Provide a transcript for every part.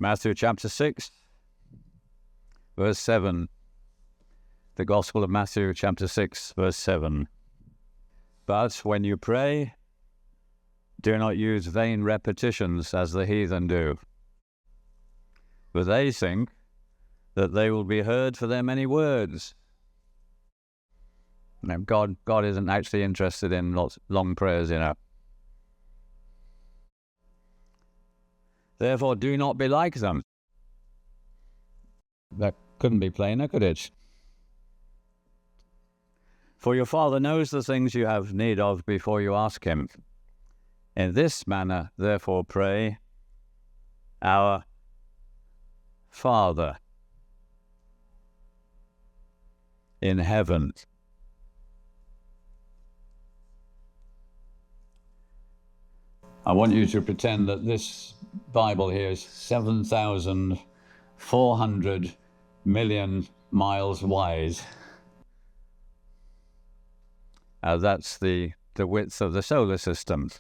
Matthew chapter 6, verse 7. The Gospel of Matthew chapter 6, verse 7. But when you pray, do not use vain repetitions as the heathen do. For they think that they will be heard for their many words. Now, God isn't actually interested in long prayers, Therefore, do not be like them. That couldn't be plainer, could it? For your Father knows the things you have need of before you ask him. In this manner, therefore, pray, Our Father in heaven. I want you to pretend that this Bible here is 7,400 million miles wide. That's the width of the solar system.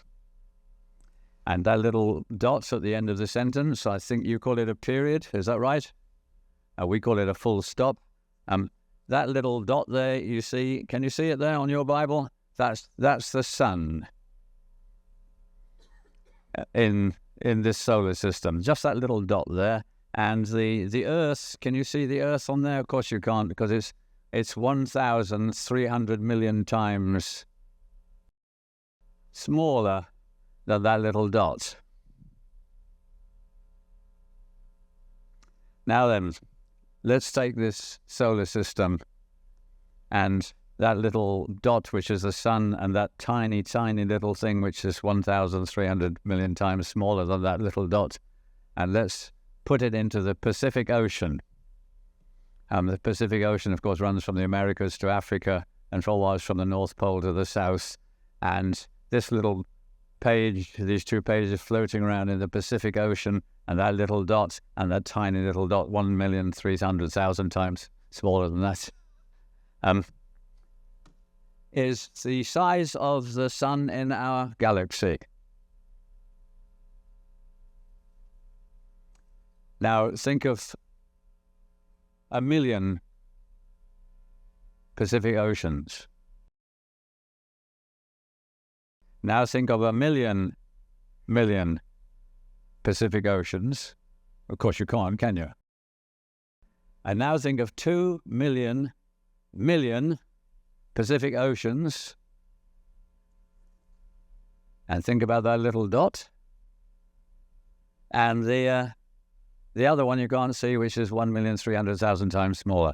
And that little dot at the end of the sentence, I think you call it a period, is that right? We call it a full stop. That little dot there, you see, can you see it there on your Bible? That's the sun in this solar system, just that little dot there. And the Earth, can you see the Earth on there? Of course you can't, because it's 1,300 million times smaller than that little dot. Now then, let's take this solar system and that little dot, which is the sun, and that tiny, tiny little thing, which is 1,300 million times smaller than that little dot, and let's put it into the Pacific Ocean. The Pacific Ocean, of course, runs from the Americas to Africa and follows from the North Pole to the South. And this little page, these two pages floating around in the Pacific Ocean, and that little dot, and that tiny little dot, 1,300,000 times smaller than that, is the size of the sun in our galaxy. Now think of 1,000,000 Pacific Oceans. Now think of 1,000,000,000 Pacific Oceans. Of course you can't, can you? And now think of 2,000,000,000 Pacific Oceans. And think about that little dot. And the other one you can't see, which is 1,300,000 times smaller.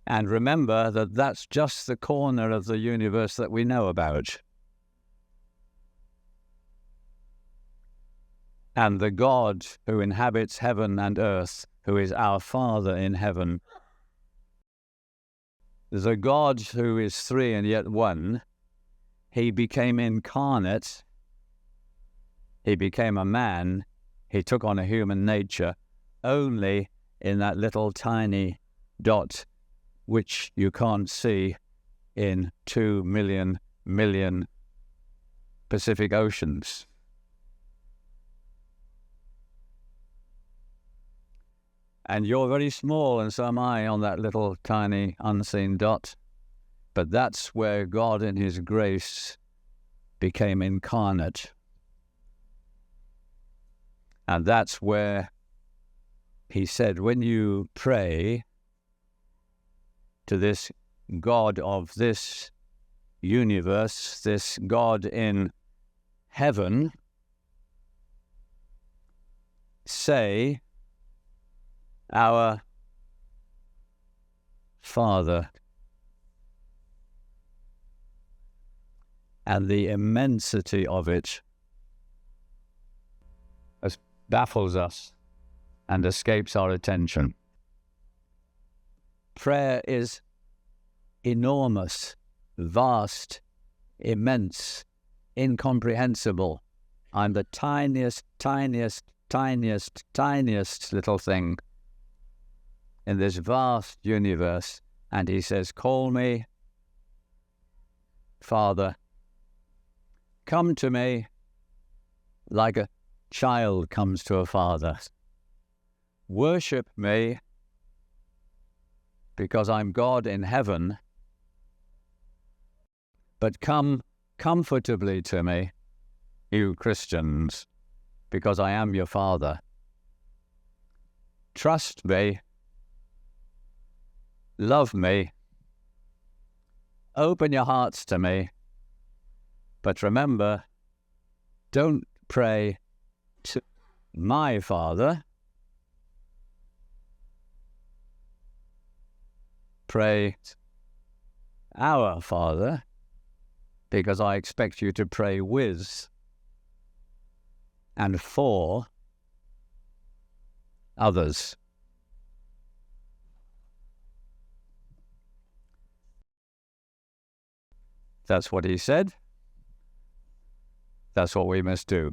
And remember that that's just the corner of the universe that we know about. And the God who inhabits heaven and earth, who is our Father in heaven, the God who is three and yet one, he became incarnate. He became a man. He took on a human nature only in that little tiny dot, which you can't see in 2,000,000,000 Pacific Oceans. And you're very small, and so am I, on that little tiny unseen dot. But that's where God in his grace became incarnate. And that's where he said, when you pray to this God of this universe, this God in heaven, say, Our Father. And the immensity of it baffles us and escapes our attention. Prayer is enormous, vast, immense, incomprehensible. I'm the tiniest, tiniest, tiniest, tiniest little thing in this vast universe. And he says, call me Father. Come to me like child comes to a father. Worship me because I'm God in heaven, but come comfortably to me, you Christians, because I am your Father. Trust me, love me, open your hearts to me, but remember, don't pray to my Father, pray our Father, because I expect you to pray with and for others. That's what he said. That's what we must do.